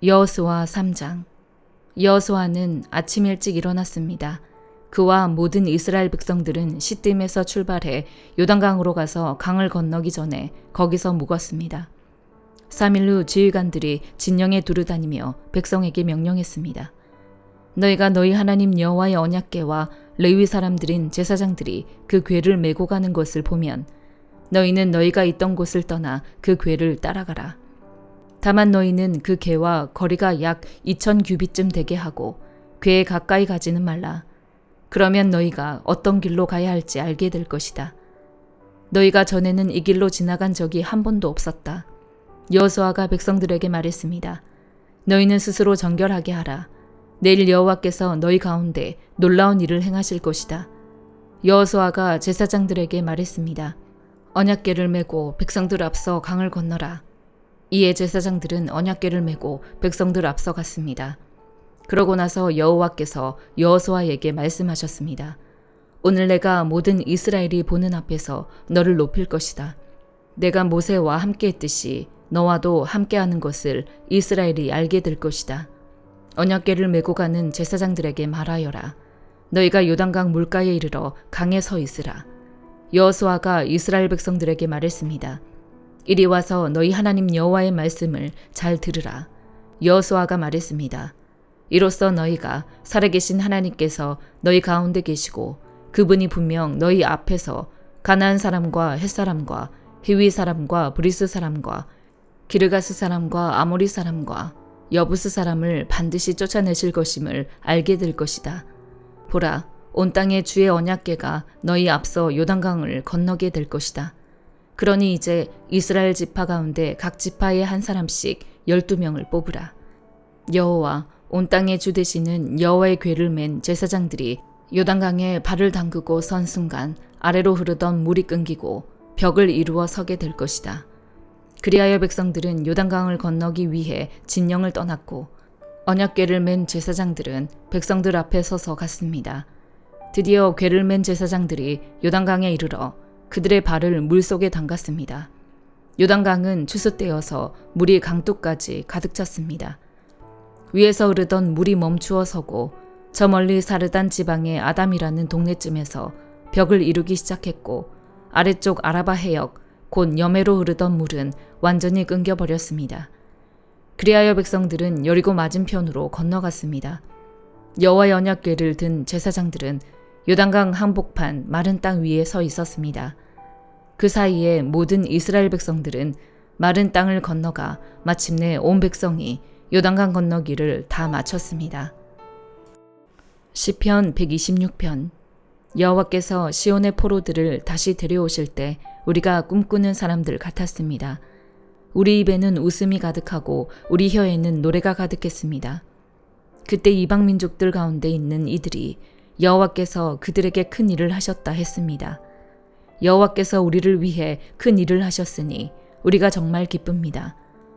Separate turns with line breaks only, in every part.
여호수아 3장. 여호수아는 아침 일찍 일어났습니다. 그와 모든 이스라엘 백성들은 시딤에서 출발해 요단강으로 가서 강을 건너기 전에 거기서 묵었습니다. 3일 후 지휘관들이 진영에 두루다니며 백성에게 명령했습니다. 너희가 너희 하나님 여호와의 언약궤와 레위 사람들인 제사장들이 그 궤를 메고 가는 것을 보면 너희는 너희가 있던 곳을 떠나 그 궤를 따라가라. 다만 너희는 그 궤와 거리가 약 2000규빗쯤 되게 하고 궤에 가까이 가지는 말라. 그러면 너희가 어떤 길로 가야 할지 알게 될 것이다. 너희가 전에는 이 길로 지나간 적이 한 번도 없었다. 여호수아가 백성들에게 말했습니다. 너희는 스스로 정결하게 하라. 내일 여호와께서 너희 가운데 놀라운 일을 행하실 것이다. 여호수아가 제사장들에게 말했습니다. 언약궤를 메고 백성들 앞서 강을 건너라. 이에 제사장들은 언약궤를 메고 백성들 앞서 갔습니다. 그러고 나서 여호와께서 여호수아에게 말씀하셨습니다. 오늘 내가 모든 이스라엘이 보는 앞에서 너를 높일 것이다. 내가 모세와 함께 했듯이 너와도 함께하는 것을 이스라엘이 알게 될 것이다. 언약궤를 메고 가는 제사장들에게 말하여라. 너희가 요단강 물가에 이르러 강에 서 있으라. 여호수아가 이스라엘 백성들에게 말했습니다. 이리 와서 너희 하나님 여호와의 말씀을 잘 들으라. 여호수아가 말했습니다. 이로써 너희가 살아계신 하나님께서 너희 가운데 계시고 그분이 분명 너희 앞에서 가나안 사람과 헷 사람과 히위 사람과 브리스 사람과 기르가스 사람과 아모리 사람과 여부스 사람을 반드시 쫓아내실 것임을 알게 될 것이다. 보라, 온 땅의 주의 언약궤가 너희 앞서 요단강을 건너게 될 것이다. 그러니 이제 이스라엘 지파 가운데 각 지파에 한 사람씩 12명을 뽑으라. 여호와 온 땅의 주 되시는 여호와의 궤를 맨 제사장들이 요단강에 발을 담그고 선 순간 아래로 흐르던 물이 끊기고 벽을 이루어 서게 될 것이다. 그리하여 백성들은 요단강을 건너기 위해 진영을 떠났고 언약궤를 맨 제사장들은 백성들 앞에 서서 갔습니다. 드디어 궤를 맨 제사장들이 요단강에 이르러 그들의 발을 물속에 담갔습니다. 요단강은 추수때여서 물이 강둑까지 가득 찼습니다. 위에서 흐르던 물이 멈추어 서고 저 멀리 사르단 지방의 아담이라는 동네쯤에서 벽을 이루기 시작했고 아래쪽 아라바 해역 곧 여매로 흐르던 물은 완전히 끊겨버렸습니다. 그리하여 백성들은 여리고 맞은편으로 건너갔습니다. 여호와의 언약궤를 든 제사장들은 요단강 한복판 마른 땅 위에 서 있었습니다. 그 사이에 모든 이스라엘 백성들은 마른 땅을 건너가 마침내 온 백성이 요단강 건너기를 다 마쳤습니다. 시편 126편. 여호와께서 시온의 포로들을 다시 데려오실 때 우리가 꿈꾸는 사람들 같았습니다. 우리 입에는 웃음이 가득하고 우리 혀에는 노래가 가득했습니다. 그때 이방 민족들 가운데 있는 이들이 여호와께서 그들에게 큰 일을 하셨다 했습니다. 여호와께서 우리를 위해 큰 일을 하셨으니 우리가 정말 기쁩니다.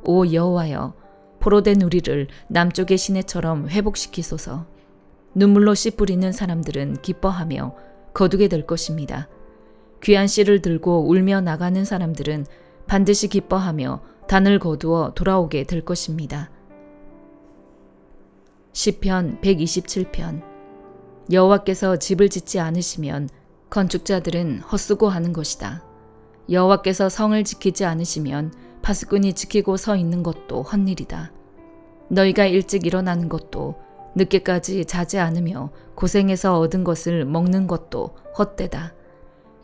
오 여호와여, 포로된 우리를 남쪽의 시내처럼 회복시키소서. 눈물로 씨 뿌리는 사람들은 기뻐하며 거두게 될 것입니다. 귀한 씨를 들고 울며 나가는 사람들은 반드시 기뻐하며 단을 거두어 돌아오게 될 것입니다. 시편 127편. 여호와께서 집을 짓지 않으시면 건축자들은 헛수고하는 것이다. 여호와께서 성을 지키지 않으시면 파수꾼이 지키고 서 있는 것도 헛일이다. 너희가 일찍 일어나는 것도 늦게까지 자지 않으며 고생해서 얻은 것을 먹는 것도 헛되다.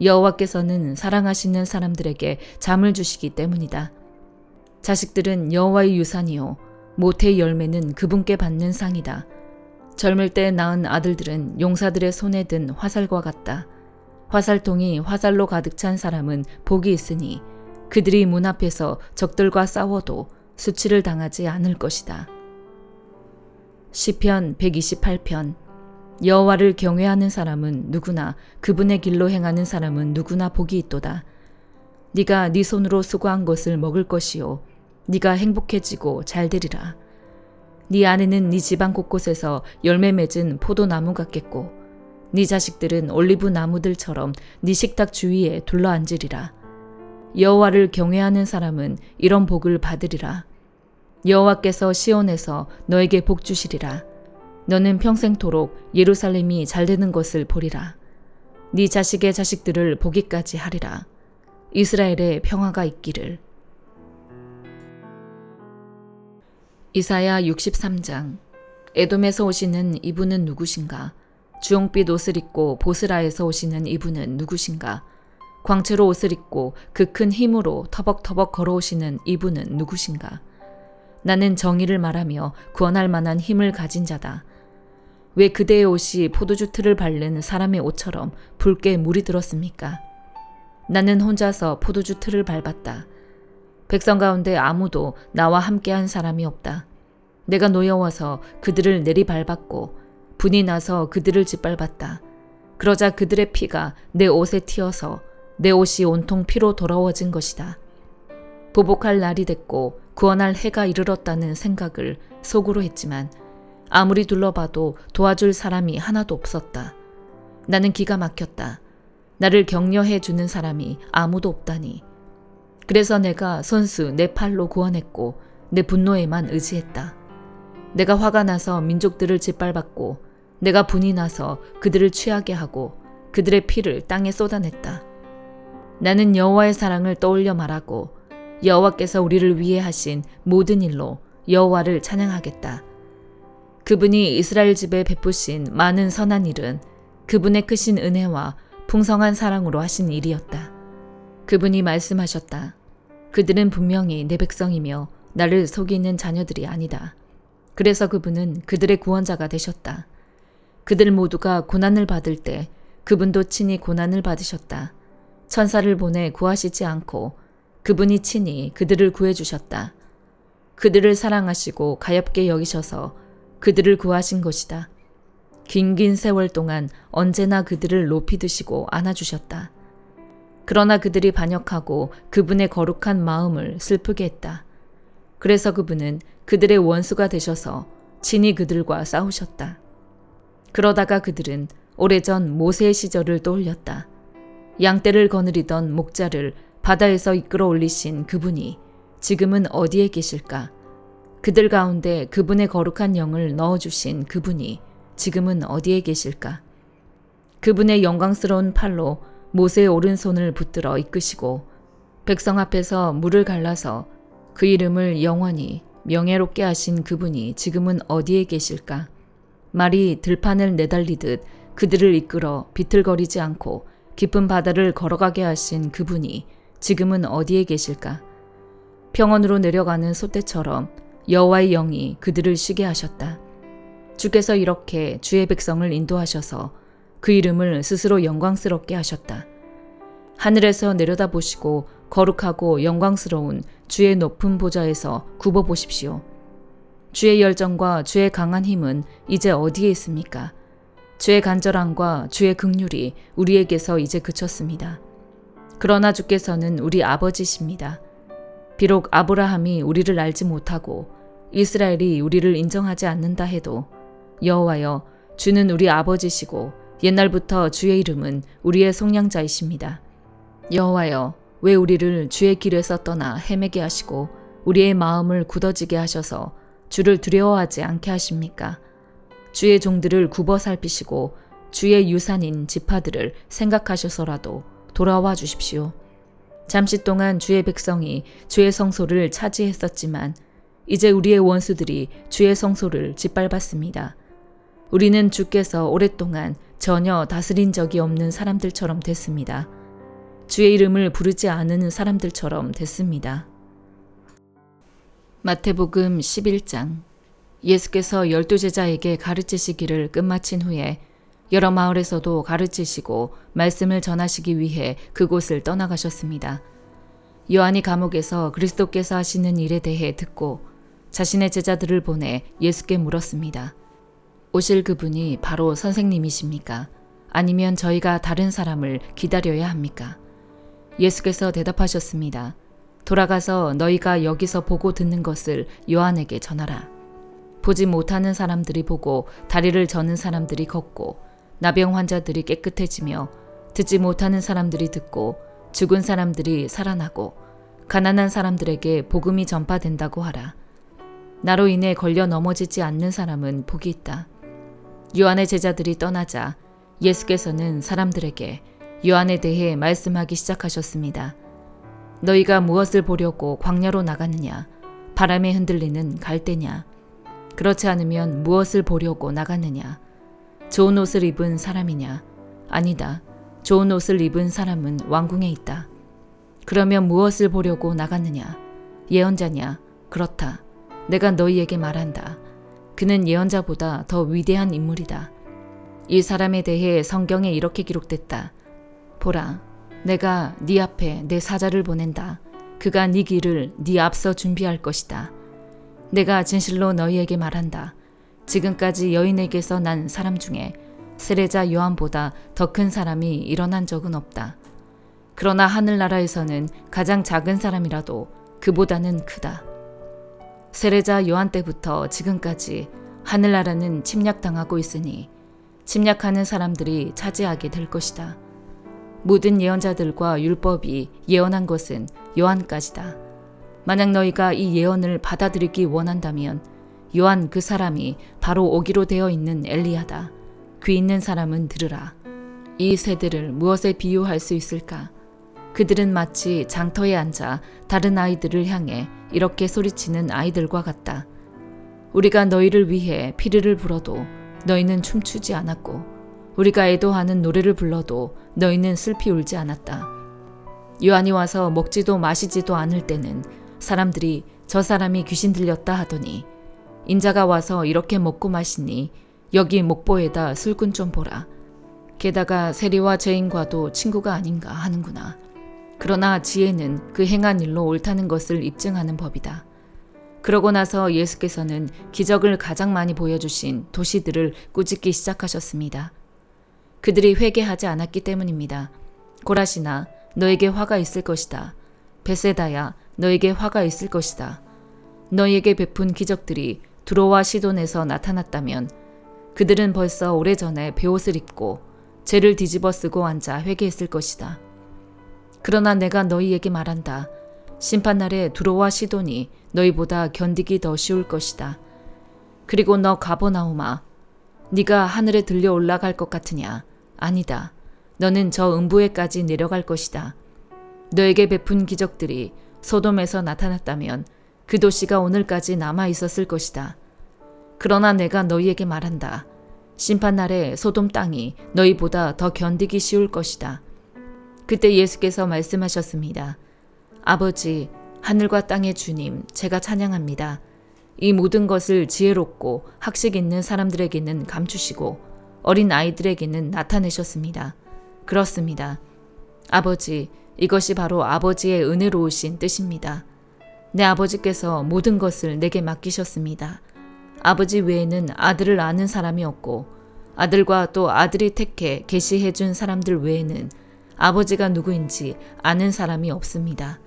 여호와께서는 사랑하시는 사람들에게 잠을 주시기 때문이다. 자식들은 여호와의 유산이요 모태의 열매는 그분께 받는 상이다. 젊을 때 낳은 아들들은 용사들의 손에 든 화살과 같다. 화살통이 화살로 가득 찬 사람은 복이 있으니 그들이 문 앞에서 적들과 싸워도 수치를 당하지 않을 것이다. 시편 128편. 여호와를 경외하는 사람은 누구나 그분의 길로 행하는 사람은 누구나 복이 있도다. 네가 네 손으로 수고한 것을 먹을 것이요 네가 행복해지고 잘 되리라. 네 아내는 네 집안 곳곳에서 열매 맺은 포도나무 같겠고 네 자식들은 올리브 나무들처럼 네 식탁 주위에 둘러앉으리라. 여호와를 경외하는 사람은 이런 복을 받으리라. 여호와께서 시온에서 너에게 복 주시리라. 너는 평생토록 예루살렘이 잘되는 것을 보리라. 네 자식의 자식들을 보기까지 하리라. 이스라엘에 평화가 있기를. 이사야 63장. 에돔에서 오시는 이분은 누구신가? 주홍빛 옷을 입고 보스라에서 오시는 이분은 누구신가? 광채로 옷을 입고 그 큰 힘으로 터벅터벅 걸어오시는 이분은 누구신가? 나는 정의를 말하며 구원할 만한 힘을 가진 자다. 왜 그대의 옷이 포도주 틀을 밟는 사람의 옷처럼 붉게 물이 들었습니까? 나는 혼자서 포도주 틀을 밟았다. 백성 가운데 아무도 나와 함께한 사람이 없다. 내가 노여워서 그들을 내리밟았고 분이 나서 그들을 짓밟았다. 그러자 그들의 피가 내 옷에 튀어서 내 옷이 온통 피로 더러워진 것이다. 보복할 날이 됐고 구원할 해가 이르렀다는 생각을 속으로 했지만 아무리 둘러봐도 도와줄 사람이 하나도 없었다. 나는 기가 막혔다. 나를 격려해 주는 사람이 아무도 없다니. 그래서 내가 손수 내 팔로 구원했고 내 분노에만 의지했다. 내가 화가 나서 민족들을 짓밟았고 내가 분이 나서 그들을 취하게 하고 그들의 피를 땅에 쏟아냈다. 나는 여호와의 사랑을 떠올려 말하고 여호와께서 우리를 위해 하신 모든 일로 여호와를 찬양하겠다. 그분이 이스라엘 집에 베푸신 많은 선한 일은 그분의 크신 은혜와 풍성한 사랑으로 하신 일이었다. 그분이 말씀하셨다. 그들은 분명히 내 백성이며 나를 속이는 자녀들이 아니다. 그래서 그분은 그들의 구원자가 되셨다. 그들 모두가 고난을 받을 때 그분도 친히 고난을 받으셨다. 천사를 보내 구하시지 않고 그분이 친히 그들을 구해주셨다. 그들을 사랑하시고 가엾게 여기셔서 그들을 구하신 것이다. 긴긴 세월 동안 언제나 그들을 높이 드시고 안아주셨다. 그러나 그들이 반역하고 그분의 거룩한 마음을 슬프게 했다. 그래서 그분은 그들의 원수가 되셔서 친히 그들과 싸우셨다. 그러다가 그들은 오래전 모세의 시절을 떠올렸다. 양떼를 거느리던 목자를 바다에서 이끌어 올리신 그분이 지금은 어디에 계실까? 그들 가운데 그분의 거룩한 영을 넣어주신 그분이 지금은 어디에 계실까? 그분의 영광스러운 팔로 모세의 오른손을 붙들어 이끄시고 백성 앞에서 물을 갈라서 그 이름을 영원히 명예롭게 하신 그분이 지금은 어디에 계실까? 말이 들판을 내달리듯 그들을 이끌어 비틀거리지 않고 깊은 바다를 걸어가게 하신 그분이 지금은 어디에 계실까? 평원으로 내려가는 소떼처럼 여호와의 영이 그들을 쉬게 하셨다. 주께서 이렇게 주의 백성을 인도하셔서 그 이름을 스스로 영광스럽게 하셨다. 하늘에서 내려다보시고 거룩하고 영광스러운 주의 높은 보좌에서 굽어보십시오. 주의 열정과 주의 강한 힘은 이제 어디에 있습니까? 주의 간절함과 주의 긍휼이 우리에게서 이제 그쳤습니다. 그러나 주께서는 우리 아버지십니다. 비록 아브라함이 우리를 알지 못하고 이스라엘이 우리를 인정하지 않는다 해도 여호와여, 주는 우리 아버지시고 옛날부터 주의 이름은 우리의 속량자이십니다. 여호와여, 왜 우리를 주의 길에서 떠나 헤매게 하시고 우리의 마음을 굳어지게 하셔서 주를 두려워하지 않게 하십니까? 주의 종들을 굽어 살피시고 주의 유산인 지파들을 생각하셔서라도 돌아와 주십시오. 잠시 동안 주의 백성이 주의 성소를 차지했었지만 이제 우리의 원수들이 주의 성소를 짓밟았습니다. 우리는 주께서 오랫동안 전혀 다스린 적이 없는 사람들처럼 됐습니다. 주의 이름을 부르지 않은 사람들처럼 됐습니다. 마태복음 11장. 예수께서 12제자에게 가르치시기를 끝마친 후에 여러 마을에서도 가르치시고 말씀을 전하시기 위해 그곳을 떠나가셨습니다. 요한이 감옥에서 그리스도께서 하시는 일에 대해 듣고 자신의 제자들을 보내 예수께 물었습니다. 오실 그분이 바로 선생님이십니까? 아니면 저희가 다른 사람을 기다려야 합니까? 예수께서 대답하셨습니다. 돌아가서 너희가 여기서 보고 듣는 것을 요한에게 전하라. 보지 못하는 사람들이 보고 다리를 저는 사람들이 걷고 나병 환자들이 깨끗해지며 듣지 못하는 사람들이 듣고 죽은 사람들이 살아나고 가난한 사람들에게 복음이 전파된다고 하라. 나로 인해 걸려 넘어지지 않는 사람은 복이 있다. 요한의 제자들이 떠나자 예수께서는 사람들에게 요한에 대해 말씀하기 시작하셨습니다. 너희가 무엇을 보려고 광야로 나갔느냐? 바람에 흔들리는 갈대냐? 그렇지 않으면 무엇을 보려고 나갔느냐? 좋은 옷을 입은 사람이냐? 아니다. 좋은 옷을 입은 사람은 왕궁에 있다. 그러면 무엇을 보려고 나갔느냐? 예언자냐? 그렇다. 내가 너희에게 말한다. 그는 예언자보다 더 위대한 인물이다. 이 사람에 대해 성경에 이렇게 기록됐다. 보라, 내가 네 앞에 내 사자를 보낸다. 그가 네 길을 네 앞서 준비할 것이다. 내가 진실로 너희에게 말한다. 지금까지 여인에게서 난 사람 중에 세례자 요한보다 더 큰 사람이 일어난 적은 없다. 그러나 하늘나라에서는 가장 작은 사람이라도 그보다는 크다. 세례자 요한 때부터 지금까지 하늘나라는 침략당하고 있으니 침략하는 사람들이 차지하게 될 것이다. 모든 예언자들과 율법이 예언한 것은 요한까지다. 만약 너희가 이 예언을 받아들이기 원한다면 요한 그 사람이 바로 오기로 되어 있는 엘리야다. 귀 있는 사람은 들으라. 이 세대를 무엇에 비유할 수 있을까? 그들은 마치 장터에 앉아 다른 아이들을 향해 이렇게 소리치는 아이들과 같다. 우리가 너희를 위해 피리를 불어도 너희는 춤추지 않았고 우리가 애도하는 노래를 불러도 너희는 슬피 울지 않았다. 요한이 와서 먹지도 마시지도 않을 때는 사람들이 저 사람이 귀신 들렸다 하더니 인자가 와서 이렇게 먹고 마시니 여기 목보에다 술꾼 좀 보라. 게다가 세리와 죄인과도 친구가 아닌가 하는구나. 그러나 지혜는 그 행한 일로 옳다는 것을 입증하는 법이다. 그러고 나서 예수께서는 기적을 가장 많이 보여주신 도시들을 꾸짖기 시작하셨습니다. 그들이 회개하지 않았기 때문입니다. 고라시나 너에게 화가 있을 것이다. 베세다야 너에게 화가 있을 것이다. 너희에게 베푼 기적들이 두로와 시돈에서 나타났다면 그들은 벌써 오래전에 베옷을 입고 죄를 뒤집어 쓰고 앉아 회개했을 것이다. 그러나 내가 너희에게 말한다. 심판날에 두로와 시돈이 너희보다 견디기 더 쉬울 것이다. 그리고 너 가버나움아, 네가 하늘에 들려 올라갈 것 같으냐? 아니다. 너는 저 음부에까지 내려갈 것이다. 너에게 베푼 기적들이 소돔에서 나타났다면 그 도시가 오늘까지 남아 있었을 것이다. 그러나 내가 너희에게 말한다. 심판날에 소돔 땅이 너희보다 더 견디기 쉬울 것이다. 그때 예수께서 말씀하셨습니다. 아버지, 하늘과 땅의 주님, 제가 찬양합니다. 이 모든 것을 지혜롭고 학식 있는 사람들에게는 감추시고 어린 아이들에게는 나타내셨습니다. 그렇습니다. 아버지, 이것이 바로 아버지의 은혜로우신 뜻입니다. 내 아버지께서 모든 것을 내게 맡기셨습니다. 아버지 외에는 아들을 아는 사람이 없고 아들과 또 아들이 택해 계시해 준 사람들 외에는 아버지가 누구인지 아는 사람이 없습니다.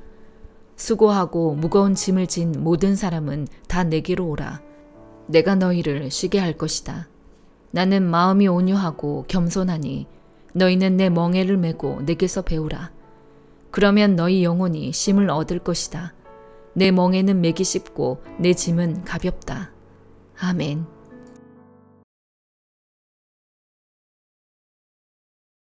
수고하고 무거운 짐을 진 모든 사람은 다 내게로 오라. 내가 너희를 쉬게 할 것이다. 나는 마음이 온유하고 겸손하니 너희는 내 멍에를 메고 내게서 배우라. 그러면 너희 영혼이 쉼을 얻을 것이다. 내 멍에는 메기 쉽고 내 짐은 가볍다. 아멘.